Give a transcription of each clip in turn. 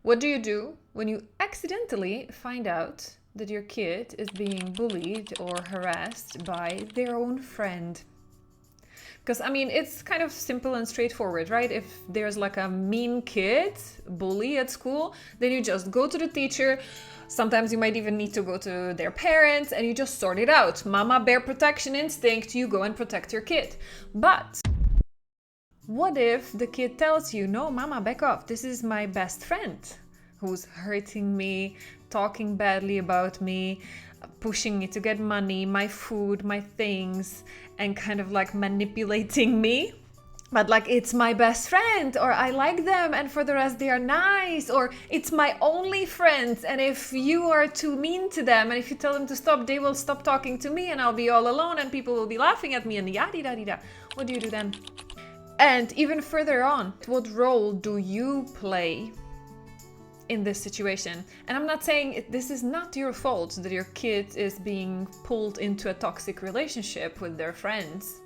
What do you do when you accidentally find out that your kid is being bullied or harassed by their own friend? Because, I mean, it's kind of simple and straightforward, right? If there's like a mean kid, bully at school, then you just go to the teacher. Sometimes you might even need to go to their parents and you just sort it out. Mama bear protection instinct, you go and protect your kid. But what if the kid tells you, no, mama, back off. This is my best friend who's hurting me, talking badly about me, pushing me to get money, my food, my things, and kind of like manipulating me. But like, it's my best friend, or I like them, and for the rest they are nice, or it's my only friends, and if you are too mean to them, and if you tell them to stop, they will stop talking to me, and I'll be all alone, and people will be laughing at me, and yada-da-da-da. What do you do then? And even further on, what role do you play in this situation? And I'm not saying this is not your fault that your kid is being pulled into a toxic relationship with their friends,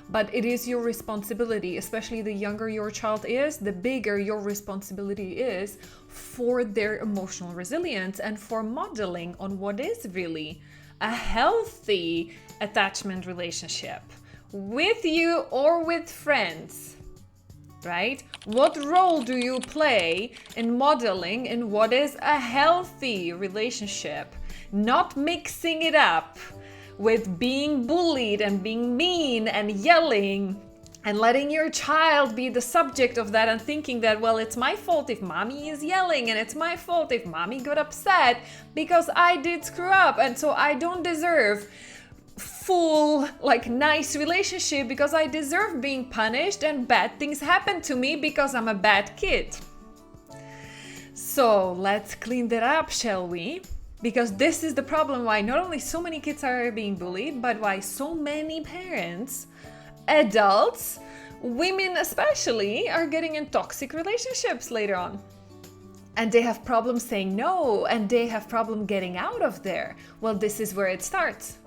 but it is your responsibility, especially the younger your child is, the bigger your responsibility is for their emotional resilience and for modeling on what is really a healthy attachment relationship with you or with friends. Right? What role do you play in modeling in what is a healthy relationship? Not mixing it up with being bullied and being mean and yelling and letting your child be the subject of that and thinking that, well, it's my fault if mommy is yelling and it's my fault if mommy got upset because I did screw up and so I don't deserve full, like, nice relationship because I deserve being punished and bad things happen to me because I'm a bad kid. So let's clean that up, shall we? Because this is the problem why not only so many kids are being bullied, but why so many parents, adults, women especially, are getting in toxic relationships later on. And they have problems saying no, and they have problem getting out of there. Well, this is where it starts.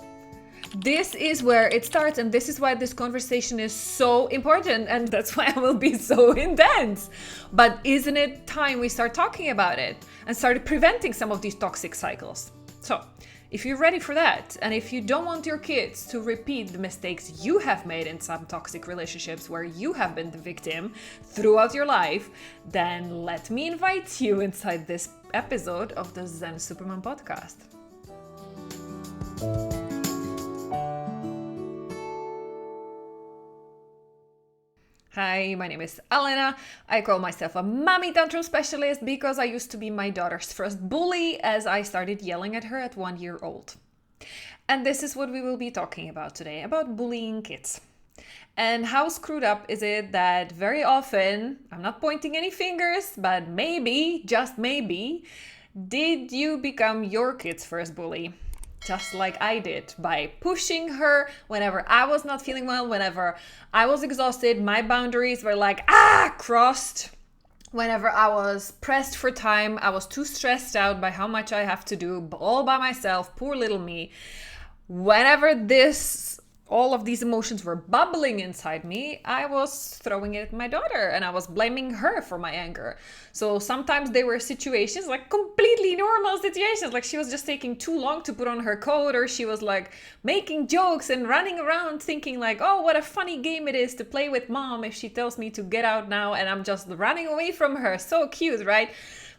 This is where it starts, and this is why this conversation is so important, and that's why I will be so intense. But isn't it time we start talking about it and start preventing some of these toxic cycles? So, if you're ready for that, and if you don't want your kids to repeat the mistakes you have made in some toxic relationships where you have been the victim throughout your life, then let me invite you inside this episode of the Zen Supermom Podcast. Hi, my name is Elena. I call myself a mommy tantrum specialist because I used to be my daughter's first bully as I started yelling at her at 1 year old. And this is what we will be talking about today, about bullying kids. And how screwed up is it that very often, I'm not pointing any fingers, but maybe, just maybe, did you become your kid's first bully? Just like I did, by pushing her whenever I was not feeling well, whenever I was exhausted, my boundaries were like, crossed. Whenever I was pressed for time, I was too stressed out by how much I have to do all by myself, poor little me. Whenever all of these emotions were bubbling inside me, I was throwing it at my daughter and I was blaming her for my anger. So sometimes they were situations, like completely normal situations, like she was just taking too long to put on her coat, or she was like making jokes and running around thinking like, oh, what a funny game it is to play with mom if she tells me to get out now and I'm just running away from her. So cute, right?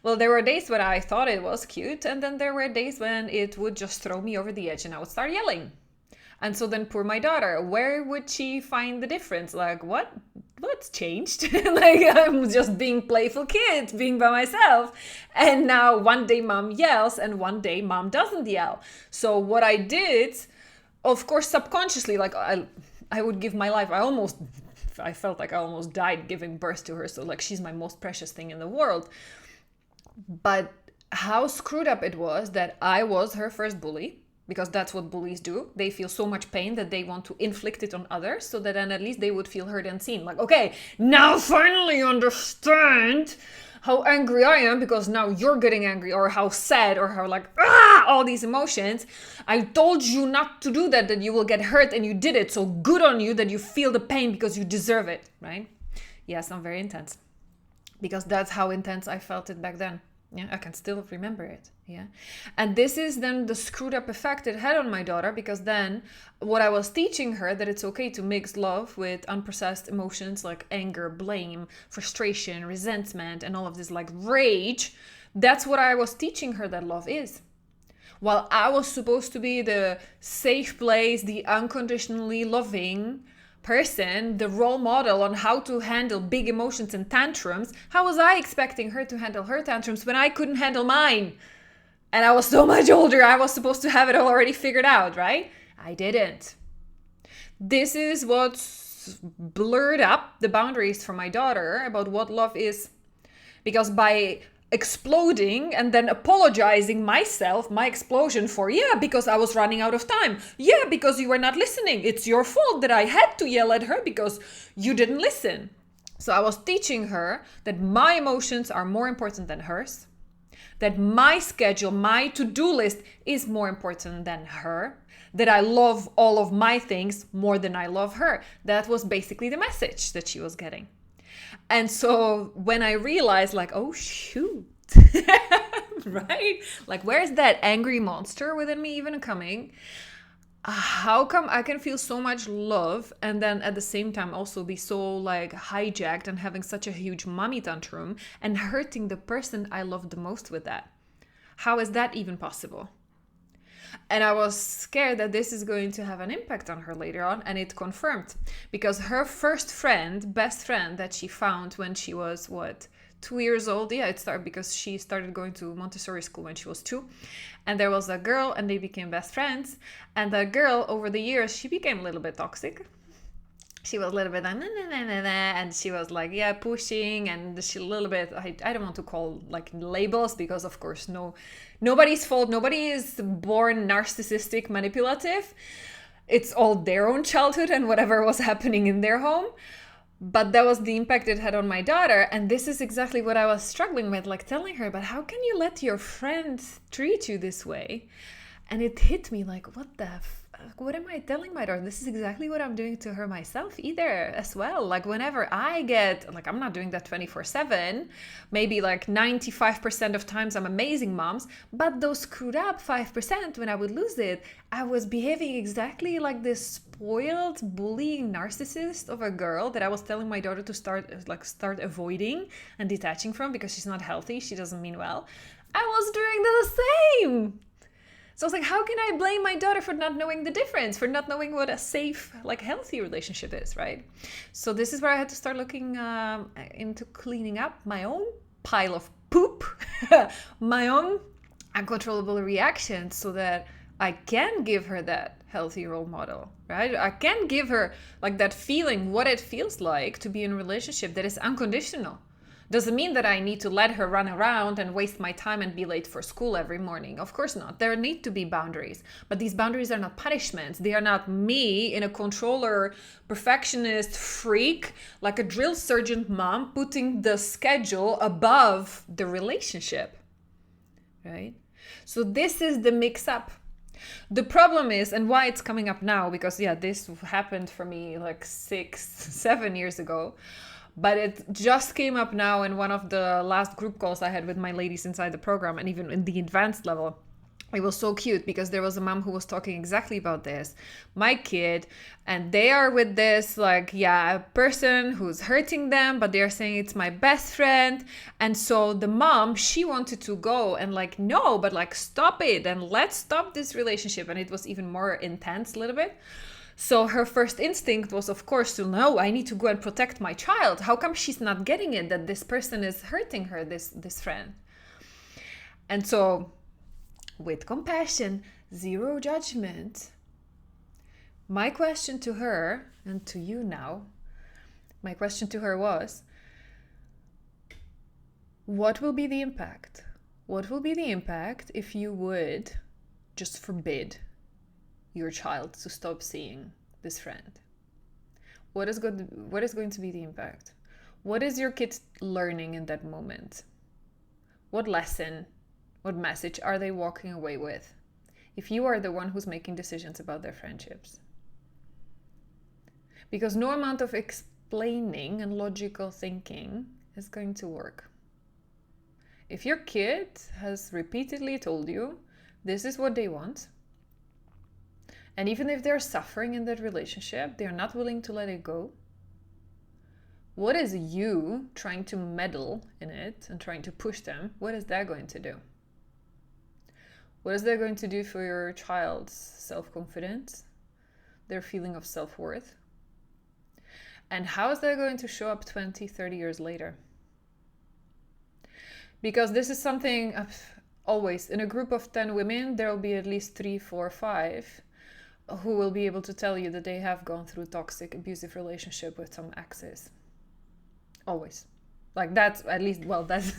Well, there were days when I thought it was cute, and then there were days when it would just throw me over the edge and I would start yelling. And so then poor my daughter, where would she find the difference? Like, what's changed? Like, I'm just being playful kid, being by myself. And now one day mom yells and one day mom doesn't yell. So what I did, of course, subconsciously, like I would give my life. I felt like I almost died giving birth to her. So like, she's my most precious thing in the world. But how screwed up it was that I was her first bully. Because that's what bullies do. They feel so much pain that they want to inflict it on others so that then at least they would feel heard and seen. Like, okay, now finally understand how angry I am because now you're getting angry, or how sad, or how like, all these emotions. I told you not to do that you will get hurt and you did it. So good on you that you feel the pain because you deserve it, right? Yes, I'm very intense because that's how intense I felt it back then. Yeah, I can still remember it. Yeah. And this is then the screwed up effect it had on my daughter, because then what I was teaching her, that it's okay to mix love with unprocessed emotions like anger, blame, frustration, resentment, and all of this like rage. That's what I was teaching her that love is. While I was supposed to be the safe place, the unconditionally loving person, the role model on how to handle big emotions and tantrums, how was I expecting her to handle her tantrums when I couldn't handle mine? And I was so much older, I was supposed to have it already figured out, right? I didn't. This is what's blurred up the boundaries for my daughter about what love is. Because by exploding and then apologizing myself, my explosion for, yeah, because I was running out of time. Yeah, because you were not listening. It's your fault that I had to yell at her because you didn't listen. So I was teaching her that my emotions are more important than hers, that my schedule, my to-do list is more important than her, that I love all of my things more than I love her. That was basically the message that she was getting. And so when I realized, like, oh, shoot, right? Like, where's that angry monster within me even coming? How come I can feel so much love and then at the same time also be so like hijacked and having such a huge mommy tantrum and hurting the person I love the most with that? How is that even possible? And I was scared that this is going to have an impact on her later on, and it confirmed. Because her first friend, best friend that she found when she was, 2 years old? Yeah, it started because she started going to Montessori school when she was 2. And there was a girl, and they became best friends. And the girl, over the years, she became a little bit toxic. She was a little bit and she was like, yeah, pushing, and she a little bit, I don't want to call like labels, because of course nobody's fault. Nobody is born narcissistic, manipulative. It's all their own childhood and whatever was happening in their home. But that was the impact it had on my daughter. And this is exactly what I was struggling with, like telling her, but how can you let your friends treat you this way? And it hit me like, what am I telling my daughter? This is exactly what I'm doing to her myself either as well. Like whenever I get, like I'm not doing that 24/7, maybe like 95% of times I'm amazing moms, but those screwed up 5% when I would lose it, I was behaving exactly like this spoiled, bullying narcissist of a girl that I was telling my daughter to start avoiding and detaching from because she's not healthy, she doesn't mean well. I was doing the same. So I was like, how can I blame my daughter for not knowing the difference, for not knowing what a safe, like healthy relationship is, right? So this is where I had to start looking into cleaning up my own pile of poop, my own uncontrollable reactions, so that I can give her that healthy role model, right? I can give her like that feeling, what it feels like to be in a relationship that is unconditional. Doesn't mean that I need to let her run around and waste my time and be late for school every morning. Of course not. There need to be boundaries. But these boundaries are not punishments. They are not me in a controller, perfectionist freak, like a drill sergeant mom, putting the schedule above the relationship, right? So this is the mix-up. The problem is, and why it's coming up now, because yeah, this happened for me like 6-7 years ago. But it just came up now in one of the last group calls I had with my ladies inside the program, and even in the advanced level. It was so cute because there was a mom who was talking exactly about this. My kid, and they are with this, like, yeah, a person who's hurting them, but they're saying it's my best friend. And so the mom, she wanted to go and like, no, but like, stop it and let's stop this relationship. And it was even more intense a little bit. So her first instinct was, of course, to know, I need to go and protect my child. How come she's not getting it that this person is hurting her, this friend? And so with compassion, zero judgment, my question to her, and to you now, my question to her was, what will be the impact? What will be the impact if you would just forbid your child to stop seeing this friend? What is going to be the impact? What is your kid learning in that moment? What lesson, what message are they walking away with if you are the one who's making decisions about their friendships? Because no amount of explaining and logical thinking is going to work. If your kid has repeatedly told you this is what they want, and even if they're suffering in that relationship, they're not willing to let it go, what is you trying to meddle in it and trying to push them? What is that going to do? What is that going to do for your child's self-confidence, their feeling of self-worth? And how is that going to show up 20, 30 years later? Because this is something always, in a group of 10 women, there will be at least 3, 4, 5 who will be able to tell you that they have gone through toxic, abusive relationship with some exes. Always. Like that's at least, well, that's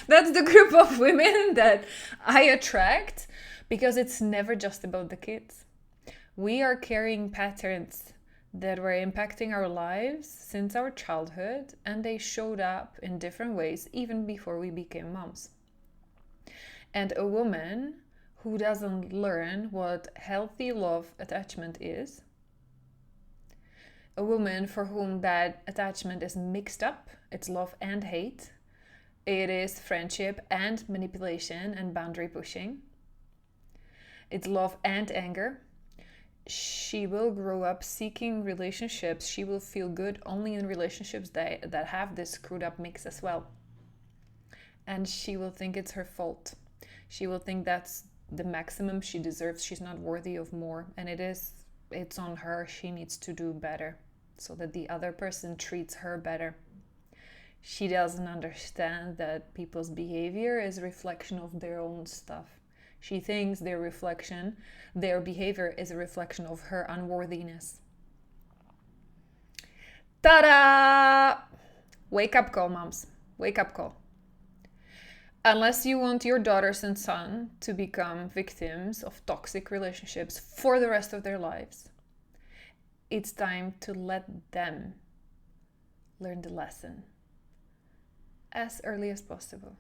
that's the group of women that I attract, because it's never just about the kids. We are carrying patterns that were impacting our lives since our childhood, and they showed up in different ways even before we became moms. And a woman who doesn't learn what healthy love attachment is, a woman for whom that attachment is mixed up, it's love and hate, it is friendship and manipulation and boundary pushing, it's love and anger, she will grow up seeking relationships. She will feel good only in relationships that have this screwed up mix as well. And she will think it's her fault. She will think that's the maximum she deserves. She's not worthy of more. And it's on her. She needs to do better so that the other person treats her better. She doesn't understand that people's behavior is a reflection of their own stuff. She thinks their behavior is a reflection of her unworthiness. Ta-da! Wake up call, moms. Wake up call. Unless you want your daughters and son to become victims of toxic relationships for the rest of their lives, it's time to let them learn the lesson as early as possible.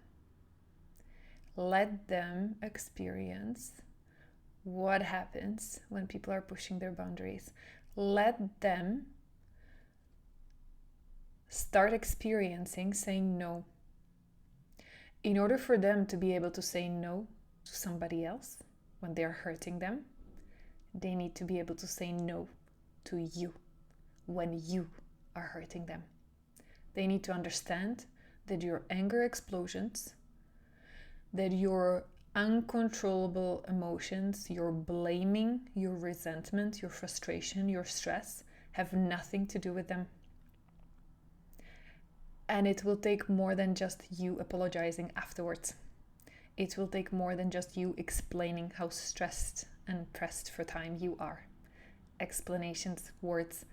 Let them experience what happens when people are pushing their boundaries. Let them start experiencing saying no. In order for them to be able to say no to somebody else when they're hurting them, they need to be able to say no to you when you are hurting them. They need to understand that your anger explosions, that your uncontrollable emotions, your blaming, your resentment, your frustration, your stress have nothing to do with them. And it will take more than just you apologizing afterwards. It will take more than just you explaining how stressed and pressed for time you are. Explanations, words.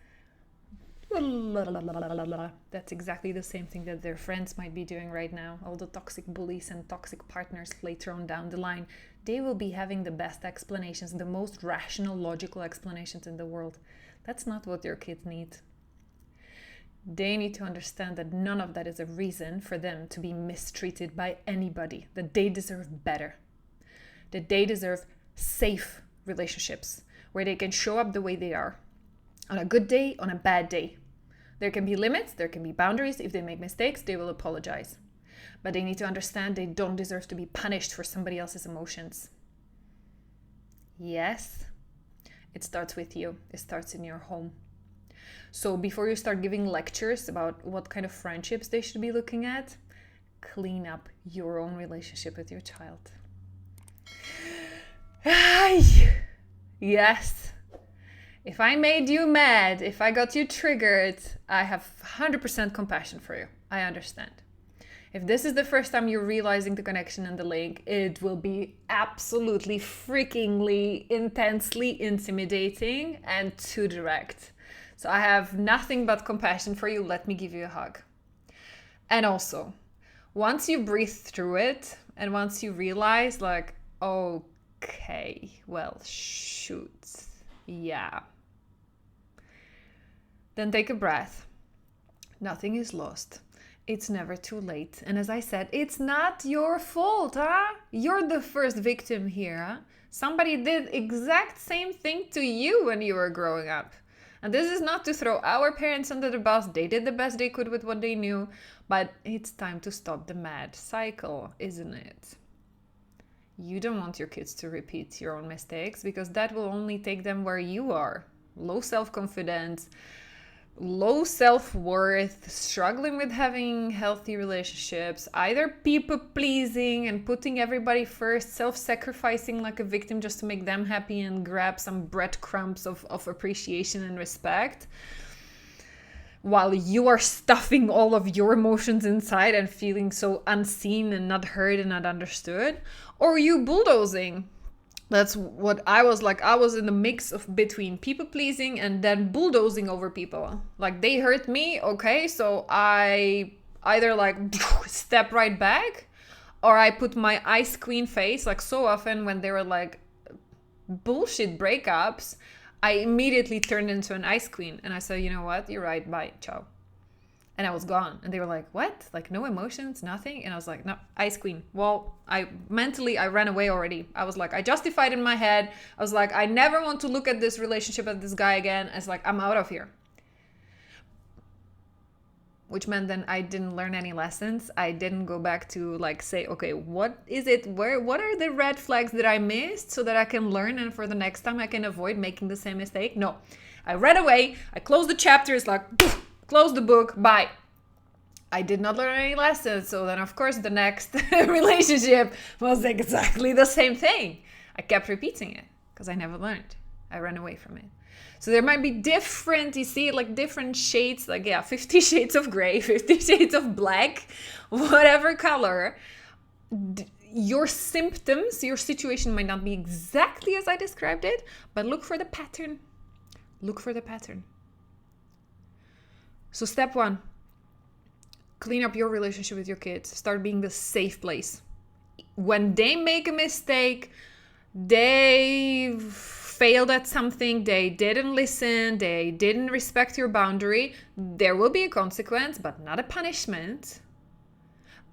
That's exactly the same thing that their friends might be doing right now. All the toxic bullies and toxic partners later on down the line, they will be having the best explanations, the most rational, logical explanations in the world. That's not what your kids need. They need to understand that none of that is a reason for them to be mistreated by anybody, that they deserve better, that they deserve safe relationships where they can show up the way they are, on a good day, on a bad day. There can be limits, there can be boundaries. If they make mistakes, they will apologize. But they need to understand they don't deserve to be punished for somebody else's emotions. Yes, it starts with you. It starts in your home. So before you start giving lectures about what kind of friendships they should be looking at, clean up your own relationship with your child. Yes. If I made you mad, if I got you triggered, I have 100% compassion for you. I understand. If this is the first time you're realizing the connection and the link, it will be absolutely freakingly, intensely intimidating and too direct. So I have nothing but compassion for you. Let me give you a hug. And also, once you breathe through it and once you realize like, okay, well, shoot. Yeah. Then take a breath. Nothing is lost. It's never too late. And as I said, it's not your fault, huh? You're the first victim here, huh? Somebody did exact same thing to you when you were growing up. And this is not to throw our parents under the bus. They did the best they could with what they knew. But it's time to stop the mad cycle, isn't it? You don't want your kids to repeat your own mistakes because that will only take them where you are. Low self-confidence, low self-worth, struggling with having healthy relationships, either people-pleasing and putting everybody first, self-sacrificing like a victim just to make them happy and grab some breadcrumbs of appreciation and respect, while you are stuffing all of your emotions inside and feeling so unseen and not heard and not understood. Or you bulldozing. That's what I was like. I was in the mix of between people pleasing and then bulldozing over people. Like, they hurt me, okay, so I either like step right back, or I put my ice queen face. Like, so often when they were like bullshit breakups, I immediately turned into an ice queen and I said, you know what, you're right, bye, ciao. And I was gone. And they were like, what? Like, no emotions, nothing? And I was like, no, ice queen. Well, I ran away already. I was like, I justified in my head. I was like, I never want to look at this relationship at this guy again. It's like, I'm out of here. Which meant then I didn't learn any lessons. I didn't go back to like say, okay, what is it? What are the red flags that I missed so that I can learn and for the next time I can avoid making the same mistake? No, I ran away. I closed the chapter. It's like, poof, close the book. Bye. I did not learn any lessons. So then of course the next relationship was exactly the same thing. I kept repeating it because I never learned. I ran away from it. So there might be different, you see, like different shades, like, 50 shades of gray, 50 shades of black, whatever color. Your symptoms, your situation might not be exactly as I described it, but look for the pattern. Look for the pattern. So step 1, clean up your relationship with your kids. Start being the safe place. When they make a mistake, they failed at something, they didn't listen, they didn't respect your boundary, there will be a consequence, but not a punishment.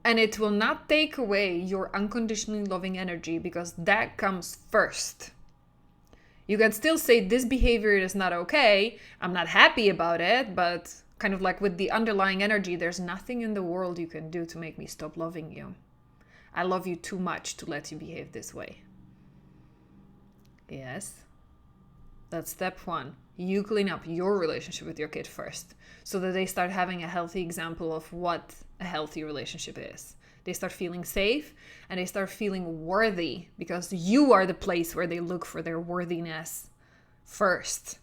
And it will not take away your unconditionally loving energy because that comes first. You can still say this behavior is not okay, I'm not happy about it, but kind of like with the underlying energy, there's nothing in the world you can do to make me stop loving you. I love you too much to let you behave this way. Yes. That's step 1. You clean up your relationship with your kid first so that they start having a healthy example of what a healthy relationship is. They start feeling safe and they start feeling worthy because you are the place where they look for their worthiness first.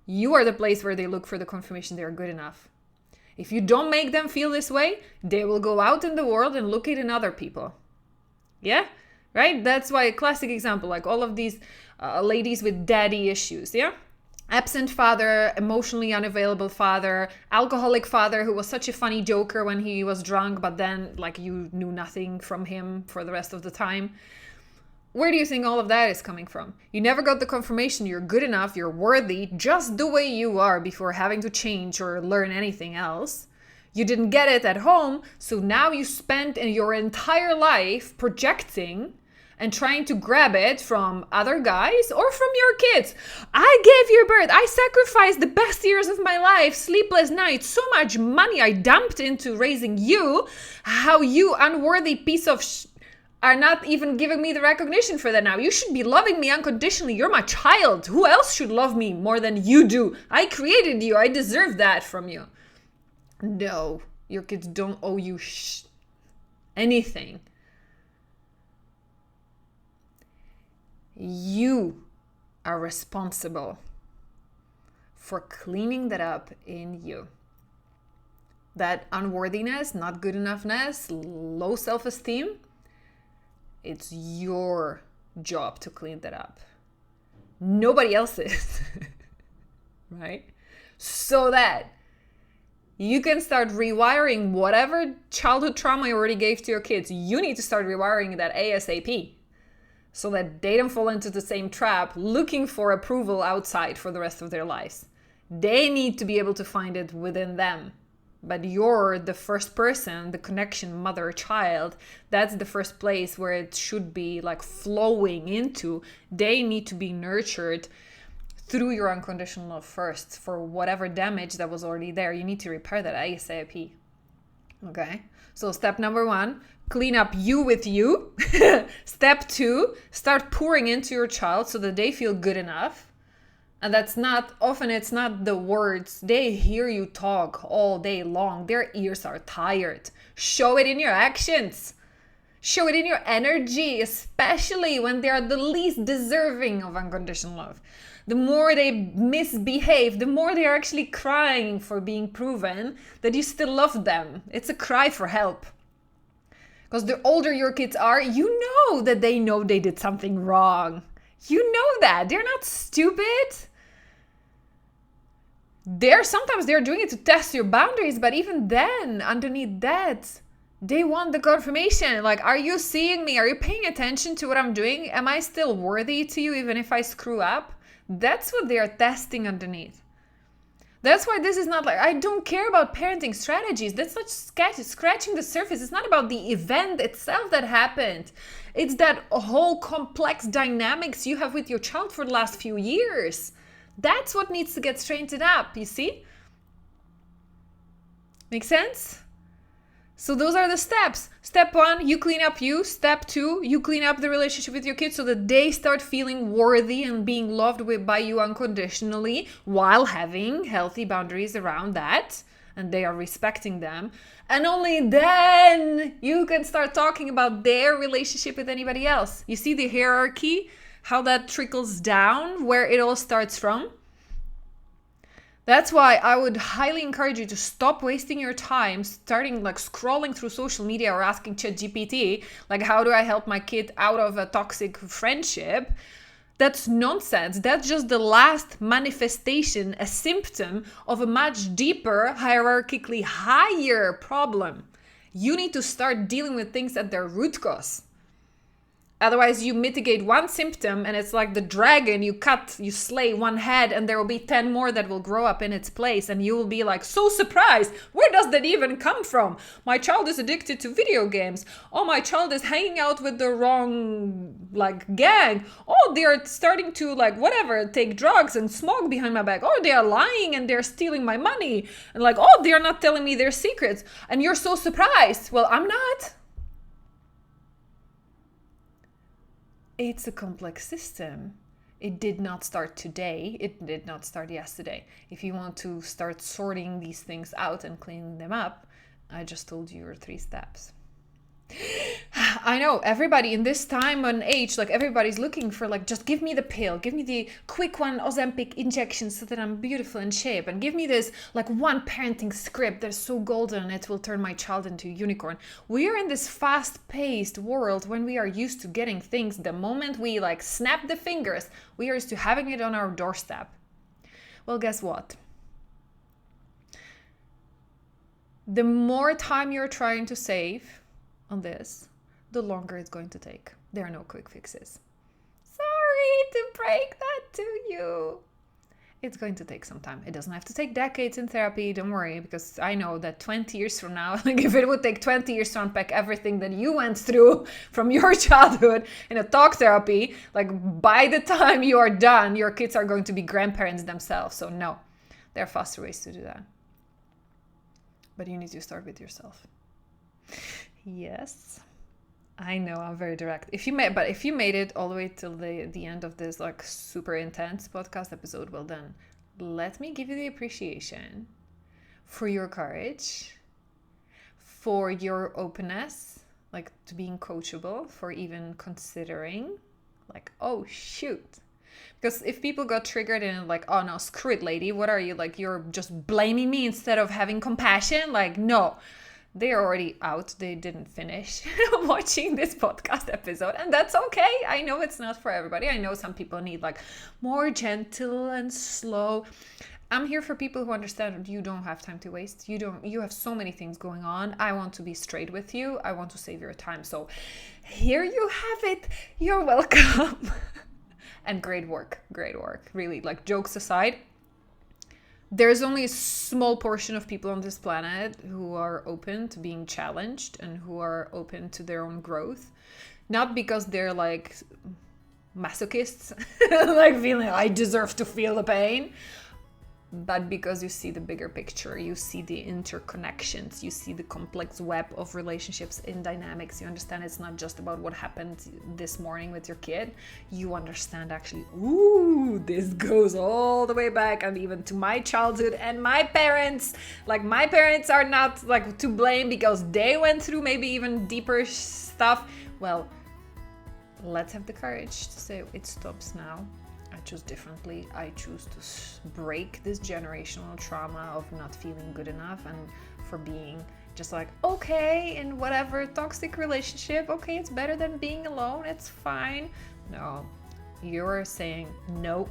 You are the place where they look for the confirmation they are good enough. If you don't make them feel this way, they will go out in the world and look it in other people. Yeah? Right? That's why a classic example, like all of these ladies with daddy issues, yeah? Absent father, emotionally unavailable father, alcoholic father who was such a funny joker when he was drunk, but then like you knew nothing from him for the rest of the time. Where do you think all of that is coming from? You never got the confirmation you're good enough, you're worthy, just the way you are before having to change or learn anything else. You didn't get it at home, so now you spent your entire life projecting and trying to grab it from other guys or from your kids. I gave you birth. I sacrificed the best years of my life, sleepless nights, so much money I dumped into raising you. How you unworthy piece of are not even giving me the recognition for that now. You should be loving me unconditionally. You're my child. Who else should love me more than you do? I created you. I deserve that from you. No, your kids don't owe you anything. You are responsible for cleaning that up in you. That unworthiness, not good enoughness, low self-esteem, it's your job to clean that up. Nobody else's, right? So that you can start rewiring whatever childhood trauma you already gave to your kids. You need to start rewiring that ASAP. So that they don't fall into the same trap looking for approval outside for the rest of their lives. They need to be able to find it within them. But you're the first person, the connection mother-child, that's the first place where it should be like flowing into. They need to be nurtured through your unconditional love first for whatever damage that was already there. You need to repair that ASAP. Okay, so step number 1, clean up you with you. Step 2, start pouring into your child so that they feel good enough. And that's not, often it's not the words. They hear you talk all day long. Their ears are tired. Show it in your actions. Show it in your energy, especially when they are the least deserving of unconditional love. The more they misbehave, the more they are actually crying for being proven that you still love them. It's a cry for help. Because the older your kids are, you know that they know they did something wrong. You know that. They're not stupid. Sometimes they're doing it to test your boundaries, but even then, underneath that, they want the confirmation. Like, are you seeing me? Are you paying attention to what I'm doing? Am I still worthy to you even if I screw up? That's what they are testing underneath. That's why this is not like, I don't care about parenting strategies. That's not scratching the surface. It's not about the event itself that happened. It's that whole complex dynamics you have with your child for the last few years. That's what needs to get straightened up, you see? Make sense? So those are the steps. Step 1, you clean up you. Step 2, you clean up the relationship with your kids so that they start feeling worthy and being loved by you unconditionally while having healthy boundaries around that. And they are respecting them. And only then you can start talking about their relationship with anybody else. You see the hierarchy? How that trickles down, where it all starts from? That's why I would highly encourage you to stop wasting your time starting like scrolling through social media or asking ChatGPT, like, how do I help my kid out of a toxic friendship? That's nonsense. That's just the last manifestation, a symptom of a much deeper, hierarchically higher problem. You need to start dealing with things at their root cause. Otherwise, you mitigate one symptom and it's like the dragon, you slay one head and there will be 10 more that will grow up in its place. And you will be like, so surprised. Where does that even come from? My child is addicted to video games. Oh, my child is hanging out with the wrong gang. Oh, they're starting to take drugs and smoke behind my back. Oh, they are lying and they're stealing my money. And oh, they're not telling me their secrets. And you're so surprised. Well, I'm not. It's a complex system. It did not start today. It did not start yesterday. If you want to start sorting these things out and cleaning them up, I just told you your 3 steps. I know everybody in this time and age, everybody's looking for just give me the pill, give me the quick one Ozempic injection so that I'm beautiful in shape, and give me this one parenting script that's so golden and it will turn my child into a unicorn. We are in this fast-paced world when we are used to getting things the moment we snap the fingers. We are used to having it on our doorstep. Well, guess what? The more time you're trying to save on this, the longer it's going to take. There are no quick fixes. Sorry to break that to you. It's going to take some time. It doesn't have to take decades in therapy, don't worry, because I know that 20 years from now, if it would take 20 years to unpack everything that you went through from your childhood in a talk therapy, by the time you are done, your kids are going to be grandparents themselves. So no, there are faster ways to do that. But you need to start with yourself. Yes, I know I'm very direct. If you made it all the way till the end of this super intense podcast episode, well then, let me give you the appreciation for your courage, for your openness, to being coachable, for even considering, oh shoot. Because if people got triggered and oh no, screw it, lady, what are you, you're just blaming me instead of having compassion? No. They're already out. They didn't finish watching this podcast episode. And that's okay. I know it's not for everybody. I know some people need more gentle and slow. I'm here for people who understand you don't have time to waste. You have so many things going on. I want to be straight with you. I want to save your time. So here you have it. You're welcome. And great work. Great work. Really, jokes aside. There's only a small portion of people on this planet who are open to being challenged and who are open to their own growth. Not because they're masochists, feeling I deserve to feel the pain. but because you see the bigger picture, you see the interconnections, you see the complex web of relationships in dynamics, you understand it's not just about what happened this morning with your kid. You understand actually, ooh, this goes all the way back and even to my childhood and my parents. Like, my parents are not like to blame because they went through maybe even deeper stuff. Well, let's have the courage to say it stops now. I choose differently. I choose to break this generational trauma of not feeling good enough and for being just like, okay, in whatever toxic relationship, okay, it's better than being alone, it's fine. No, you're saying, no,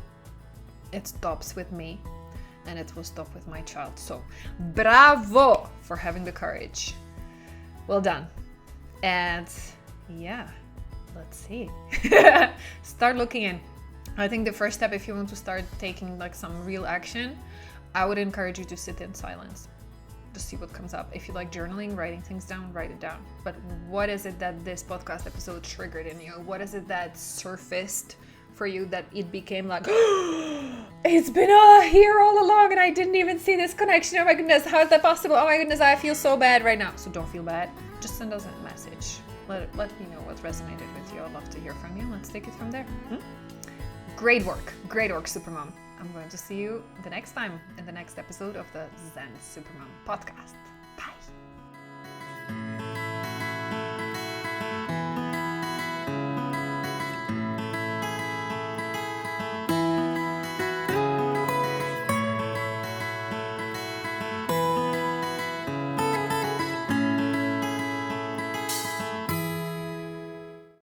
it stops with me and it will stop with my child. So, bravo for having the courage. Well done. And yeah, let's see. Start looking in. I think the first step, if you want to start taking like some real action, I would encourage you to sit in silence. Just see what comes up. If you like journaling, writing things down, write it down. But what is it that this podcast episode triggered in you? What is it that surfaced for you that it became like, it's been here all along and I didn't even see this connection. Oh my goodness, how is that possible? Oh my goodness, I feel so bad right now. So don't feel bad. Just send us a message. Let me know what resonated with you. I'd love to hear from you. Let's take it from there. Great work, Supermom. I'm going to see you the next time in the next episode of the Zen Supermom Podcast.